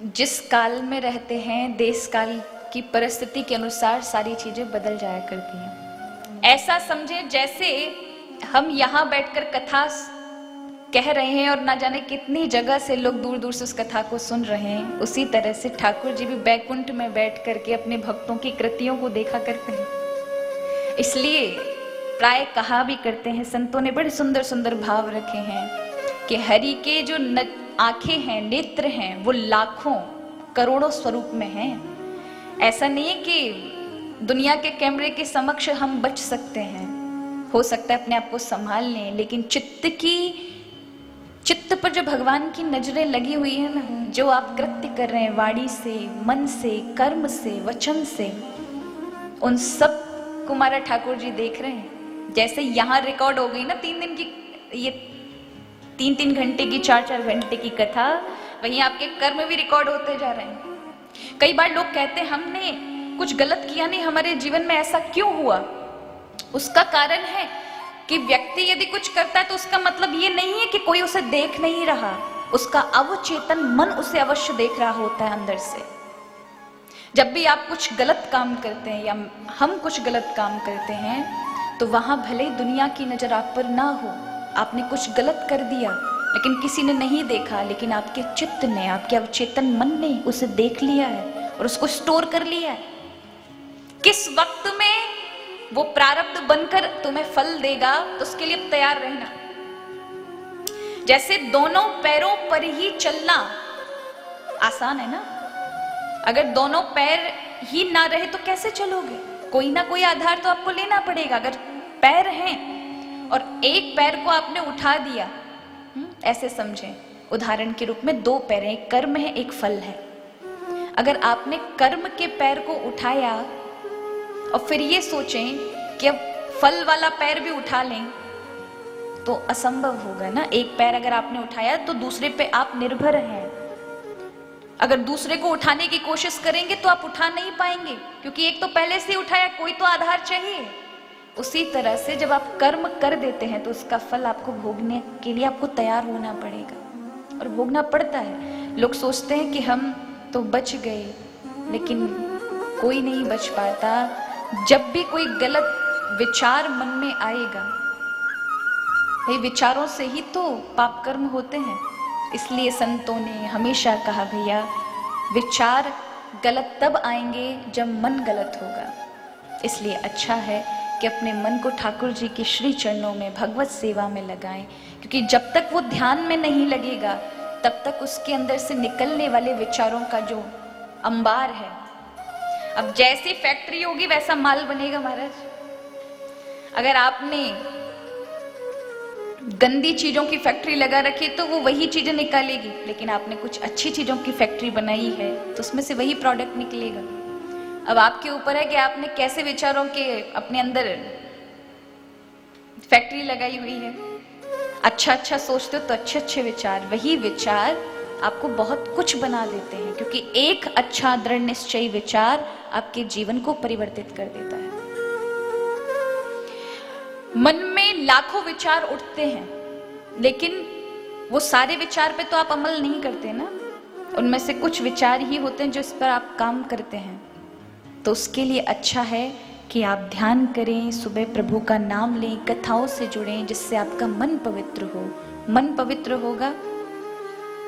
जिस काल में रहते हैं, देश काल की परिस्थिति के अनुसार सारी चीजें बदल जाया करती हैं। ऐसा समझे जैसे हम यहाँ बैठकर कथा कह रहे हैं और ना जाने कितनी जगह से लोग दूर दूर से उस कथा को सुन रहे हैं, उसी तरह से ठाकुर जी भी बैकुंठ में बैठ करके अपने भक्तों की कृतियों को देखा करते हैं। इसलिए प्राय कहा भी करते हैं, संतों ने बड़े सुंदर सुंदर भाव रखे हैं कि हरि के जो आंखें हैं, नेत्र हैं, वो लाखों करोड़ों स्वरूप में हैं। ऐसा नहीं है कि दुनिया के कैमरे के समक्ष हम बच सकते हैं, हो सकता है अपने आप को संभाल लें, लेकिन चित्त पर जो भगवान की नजरें लगी हुई है ना, जो आप कृत्य कर रहे हैं वाणी से, मन से, कर्म से, वचन से, उन सब को हमारा ठाकुर जी देख रहे हैं। जैसे यहाँ रिकॉर्ड हो गई ना 3 दिन की, ये 3-3 घंटे की, 4-4 घंटे की कथा, वहीं आपके कर्म भी रिकॉर्ड होते जा रहे हैं। कई बार लोग कहते हैं हमने कुछ गलत किया नहीं, हमारे जीवन में ऐसा क्यों हुआ? उसका कारण है कि व्यक्ति यदि कुछ करता है तो उसका मतलब ये नहीं है कि कोई उसे देख नहीं रहा, उसका अवचेतन मन उसे अवश्य देख रहा होता है अंदर से। जब भी आप कुछ गलत काम करते हैं या हम कुछ गलत काम करते हैं, तो वहां भले ही दुनिया की नजर आप पर ना हो, आपने कुछ गलत कर दिया लेकिन किसी ने नहीं देखा, लेकिन आपके चित्त ने, आपके अवचेतन मन ने उसे देख लिया है और उसको स्टोर कर लिया है। किस वक्त में वो प्रारब्ध बनकर तुम्हें फल देगा, तो उसके लिए तैयार रहना। जैसे दोनों पैरों पर ही चलना आसान है ना, अगर दोनों पैर ही ना रहे तो कैसे चलोगे? कोई ना कोई आधार तो आपको लेना पड़ेगा। अगर पैर हैं और एक पैर को आपने उठा दिया, ऐसे समझें उदाहरण के रूप में 2 पैर हैं, एक कर्म है, एक फल है। अगर आपने कर्म के पैर को उठाया और फिर ये सोचें कि अब फल वाला पैर भी उठा लें, तो असंभव होगा ना। एक पैर अगर आपने उठाया तो दूसरे पे आप निर्भर हैं। अगर दूसरे को उठाने की कोशिश करेंगे तो आप उठा नहीं पाएंगे, क्योंकि एक तो पहले से उठाया, कोई तो आधार चाहिए। उसी तरह से जब आप कर्म कर देते हैं तो उसका फल आपको भोगने के लिए आपको तैयार होना पड़ेगा, और भोगना पड़ता है। लोग सोचते हैं कि हम तो बच गए, लेकिन कोई नहीं बच पाता। जब भी कोई गलत विचार मन में आएगा, भाई विचारों से ही तो पाप कर्म होते हैं। इसलिए संतों ने हमेशा कहा, भैया विचार गलत तब आएंगे जब मन गलत होगा। इसलिए अच्छा है कि अपने मन को ठाकुर जी के श्री चरणों में, भगवत सेवा में लगाएं, क्योंकि जब तक वो ध्यान में नहीं लगेगा तब तक उसके अंदर से निकलने वाले विचारों का जो अंबार है, अब जैसी फैक्ट्री होगी वैसा माल बनेगा महाराज। अगर आपने गंदी चीजों की फैक्ट्री लगा रखी तो वो वही चीजें निकालेगी, लेकिन आपने कुछ अच्छी चीजों की फैक्ट्री बनाई है तो उसमें से वही प्रोडक्ट निकलेगा। अब आपके ऊपर है कि आपने कैसे विचारों के अपने अंदर फैक्ट्री लगाई हुई है। अच्छा अच्छा सोचते हो तो अच्छे अच्छे विचार, वही विचार आपको बहुत कुछ बना देते हैं, क्योंकि एक अच्छा दृढ़ निश्चयी विचार आपके जीवन को परिवर्तित कर देता है। मन में लाखों विचार उठते हैं, लेकिन वो सारे विचार पे तो आप अमल नहीं करते ना। उनमें से कुछ विचार ही होते हैं जो इस पर आप काम करते हैं। तो उसके लिए अच्छा है कि आप ध्यान करें, सुबह प्रभु का नाम लें, कथाओं से जुड़ें, जिससे आपका मन पवित्र हो। मन पवित्र होगा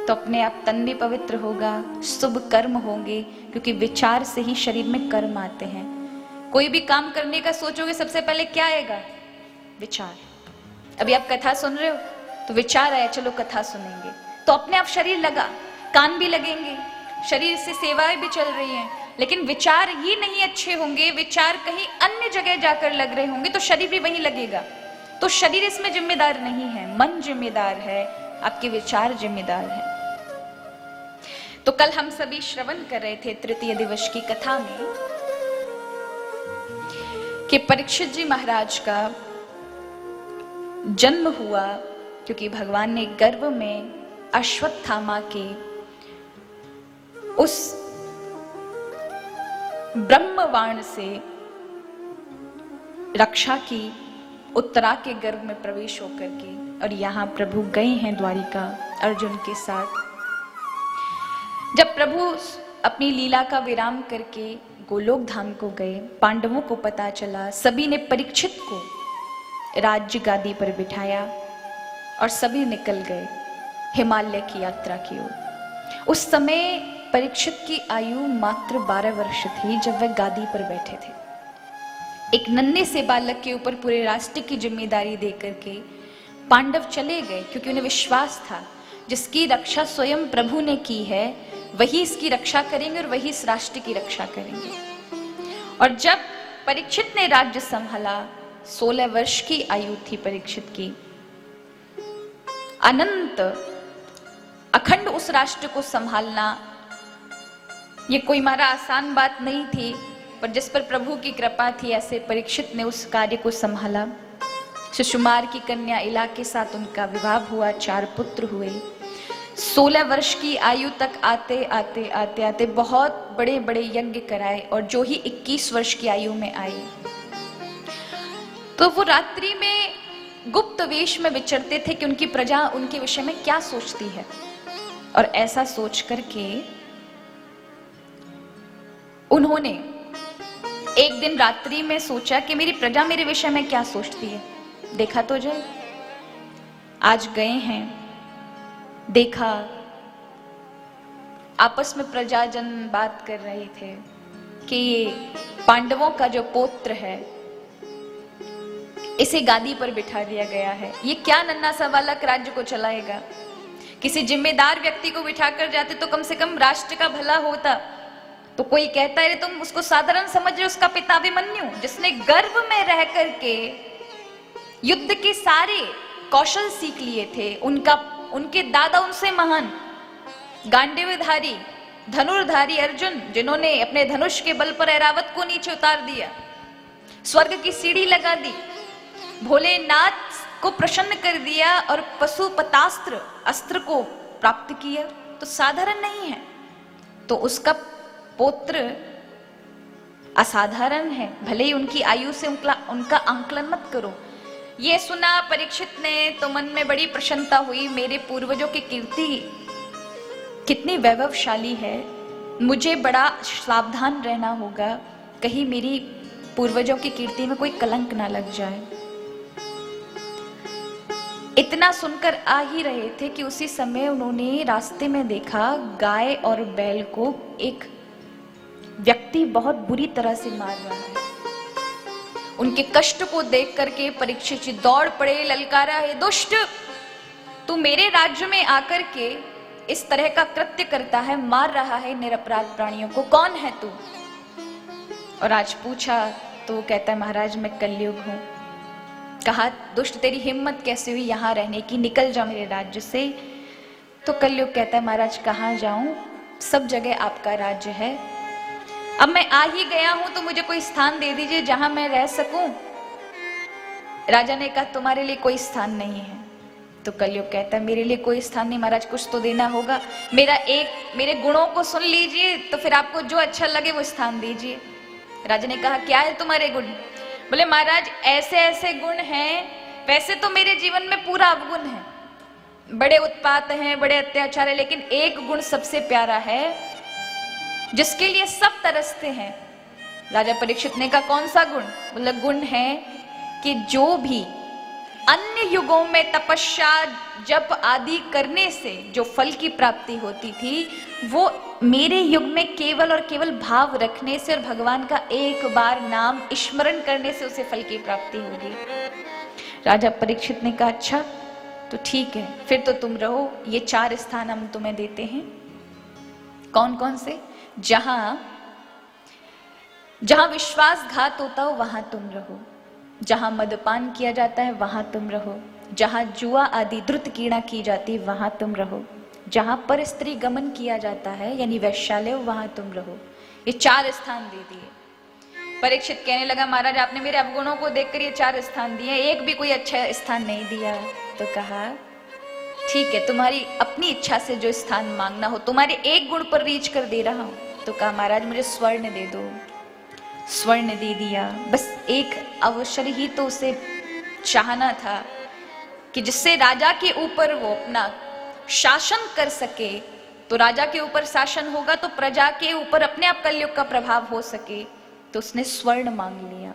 तो अपने आप तन भी पवित्र होगा, शुभ कर्म होंगे, क्योंकि विचार से ही शरीर में कर्म आते हैं। कोई भी काम करने का सोचोगे सबसे पहले क्या आएगा? विचार। अभी आप कथा सुन रहे हो तो विचार आया, चलो कथा सुनेंगे, तो अपने आप शरीर लगा, कान भी लगेंगे, शरीर से सेवाएं भी चल रही हैं, लेकिन विचार ही नहीं अच्छे होंगे, विचार कहीं अन्य जगह जाकर लग रहे होंगे तो शरीर भी वहीं लगेगा। तो शरीर इसमें जिम्मेदार नहीं है, मन जिम्मेदार है, आपके विचार जिम्मेदार है। तो कल हम सभी श्रवण कर रहे थे तृतीय दिवस की कथा में कि परीक्षित जी महाराज का जन्म हुआ क्योंकि भगवान ने गर्भ में अश्वत्थामा के उस ब्रह्मवाण से रक्षा की, उत्तरा के गर्भ में प्रवेश होकर के। और यहाँ प्रभु गए हैं द्वारिका अर्जुन के साथ। जब प्रभु अपनी लीला का विराम करके गोलोक धाम को गए, पांडवों को पता चला, सभी ने परीक्षित को राज्य गादी पर बिठाया और सभी निकल गए हिमालय की यात्रा की ओर। उस समय परीक्षित की आयु मात्र 12 वर्ष थी जब वह गादी पर बैठे थे। एक नन्हे से बालक के ऊपर पूरे राष्ट्र की जिम्मेदारी देकर के पांडव चले गए, क्योंकि उन्हें विश्वास था जिसकी रक्षा स्वयं प्रभु ने की है वही इसकी रक्षा करेंगे और वही इस राष्ट्र की रक्षा करेंगे। और जब परीक्षित ने राज्य संभाला, 16 वर्ष की आयु थी परीक्षित की, अनंत अखंड उस राष्ट्र को संभालना ये कोई मारा आसान बात नहीं थी, पर जिस पर प्रभु की कृपा थी ऐसे परीक्षित ने उस कार्य को संभाला। सुषुमार की कन्या इला के साथ उनका विवाह हुआ, 4 पुत्र हुए। 16 वर्ष की आयु तक आते आते आते आते बहुत बड़े बड़े यज्ञ कराए, और जो ही 21 वर्ष की आयु में आए तो वो रात्रि में गुप्त वेश में विचरते थे कि उनकी प्रजा उनके विषय में क्या सोचती है। और ऐसा सोच करके उन्होंने एक दिन रात्रि में सोचा कि मेरी प्रजा मेरे विषय में क्या सोचती है, देखा तो जाए। आज गए हैं, देखा आपस में प्रजाजन बात कर रहे थे कि ये पांडवों का जो पौत्र है इसे गादी पर बिठा दिया गया है, ये क्या नन्हा सा बालक राज्य को चलाएगा। किसी जिम्मेदार व्यक्ति को बिठा कर जाते तो कम से कम राष्ट्र का भला होता। तो कोई कहता है तुम उसको साधारण समझ रहे, उसका पिता अभिमन्यु जिसने गर्भ में रह करके युद्ध के सारे कौशल सीख लिए थे, उनके दादा उनसे महान गांडीवधारी धनुर्धारी अर्जुन, जिन्होंने अपने धनुष के बल पर ऐरावत को नीचे उतार दिया, स्वर्ग की सीढ़ी लगा दी, भोलेनाथ को प्रसन्न कर दिया और पशुपतास्त्र अस्त्र को प्राप्त किया, तो साधारण नहीं है। तो उसका पुत्र असाधारण है, भले ही उनकी आयु से उनका आंकलन मत करो। ये सुना परीक्षित ने तो मन में बड़ी प्रसन्नता हुई, मेरे पूर्वजों की कीर्ति कितनी वैभवशाली है, मुझे बड़ा सावधान रहना होगा, कहीं मेरी पूर्वजों की कीर्ति में कोई कलंक ना लग जाए। इतना सुनकर आ ही रहे थे कि उसी समय उन्होंने रास्ते में देखा गाय और बैल को एक व्यक्ति बहुत बुरी तरह से मार रहा है। उनके कष्ट को देख करके परीक्षित जी दौड़ पड़े, ललकारा, है दुष्ट, तू मेरे राज्य में आकर के इस तरह का कृत्य करता है, मार रहा है निरपराध प्राणियों को, कौन है तू? और आज पूछा तो वो कहता है महाराज मैं कलयुग हूं। कहा दुष्ट तेरी हिम्मत कैसे हुई यहाँ रहने की, निकल जा मेरे राज्य से। तो कलयुग कहता है महाराज कहाँ जाऊं, सब जगह आपका राज्य है, अब मैं आ ही गया हूं तो मुझे कोई स्थान दे दीजिए जहां मैं रह सकूं। राजा ने कहा तुम्हारे लिए कोई स्थान नहीं है। तो कलयुग कहता है मेरे लिए कोई स्थान नहीं महाराज, कुछ तो देना होगा, मेरे गुणों को सुन लीजिए तो फिर आपको जो अच्छा लगे वो स्थान दीजिए। राजा ने कहा क्या है तुम्हारे गुण? बोले महाराज ऐसे ऐसे गुण हैं, वैसे तो मेरे जीवन में पूरा अवगुण है, बड़े उत्पात हैं, बड़े अत्याचार है, लेकिन एक गुण सबसे प्यारा है जिसके लिए सब तरसते हैं। राजा परीक्षित ने कहा कौन सा गुण? बोला गुण है कि जो भी अन्य युगों में तपस्या जप आदि करने से जो फल की प्राप्ति होती थी, वो मेरे युग में केवल और केवल भाव रखने से और भगवान का एक बार नाम स्मरण करने से उसे फल की प्राप्ति होगी। राजा परीक्षित ने कहा अच्छा तो ठीक है, फिर तो तुम रहो, ये 4 स्थान हम तुम्हें देते हैं। कौन कौन से? जहां विश्वासघात होता हो वहां तुम रहो, जहां मदपान किया जाता है वहां तुम रहो, जहां जुआ आदि द्रुत कीड़ा की जाती है वहां तुम रहो, जहां पर स्त्री गमन किया जाता है यानी वैश्यालय वहां तुम रहो। ये 4 स्थान दे दिए। परीक्षित कहने लगा महाराज आपने मेरे अवगुणों को देखकर ये 4 स्थान दिए, एक भी कोई अच्छा स्थान नहीं दिया। तो कहा ठीक है तुम्हारी अपनी इच्छा से जो स्थान मांगना हो, तुम्हारे एक गुण पर रीच कर दे रहा हूं। तो कहा महाराज मुझे स्वर्ण दे दो। स्वर्ण दे दिया। बस एक अवसर ही तो उसे चाहना था कि जिससे राजा के ऊपर वो अपना शासन कर सके, तो राजा के ऊपर शासन होगा तो प्रजा के ऊपर अपने आप कलयुग का प्रभाव हो सके, तो उसने स्वर्ण मांग लिया।